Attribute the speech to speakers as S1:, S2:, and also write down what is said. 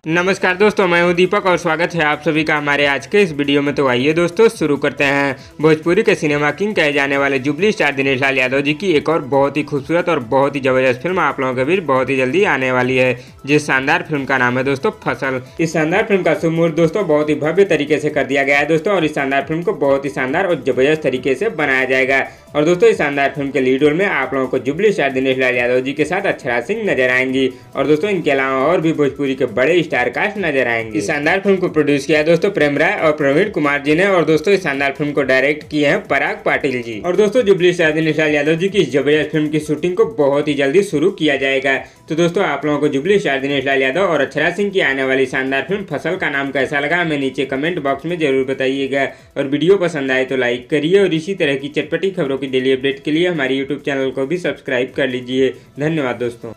S1: नमस्कार दोस्तों, मैं हूं दीपक और स्वागत है आप सभी का हमारे आज के इस वीडियो में। तो आइए दोस्तों शुरू करते हैं। भोजपुरी के सिनेमा किंग कहे जाने वाले जुबली स्टार दिनेश लाल यादव जी की एक और बहुत ही खूबसूरत और बहुत ही जबरदस्त फिल्म आप लोगों के बीच बहुत ही जल्दी आने वाली है, जिस शानदार फिल्म का नाम है दोस्तों फसल। इस शानदार फिल्म का शुभ मुहूर्त दोस्तों बहुत ही भव्य तरीके से कर दिया गया है दोस्तों, और इस शानदार फिल्म को बहुत ही शानदार और जबरदस्त तरीके से बनाया जाएगा। और दोस्तों इस शानदार फिल्म के लीड रोल में आप लोगों को जुबली स्टार दिनेश लाल यादव जी के साथ अक्षरा सिंह नजर आएंगी, और दोस्तों इनके अलावा और भी भोजपुरी के बड़े स्टार कास्ट नजर आएंगे। इस शानदार फिल्म को प्रोड्यूस किया है दोस्तों प्रेम राय और प्रवीण कुमार जी ने, और दोस्तों इस शानदार फिल्म को डायरेक्ट किए हैं पराग पाटिल जी। और दोस्तों जुबली स्टार दिनेश लाल यादव जी की इस जबरदस्त फिल्म की शूटिंग को बहुत ही जल्दी शुरू किया जाएगा। तो दोस्तों आप लोगों को जुबली स्टार दिनेश लाल यादव और अक्षरा सिंह की आने वाली शानदार फिल्म फसल का नाम कैसा लगा हमें नीचे कमेंट बॉक्स में जरूर बताइएगा, और वीडियो पसंद आए तो लाइक करिए, और इसी तरह की चटपटी खबरों की डेली अपडेट के लिए हमारे यूट्यूब चैनल को भी सब्सक्राइब कर लीजिए। धन्यवाद दोस्तों।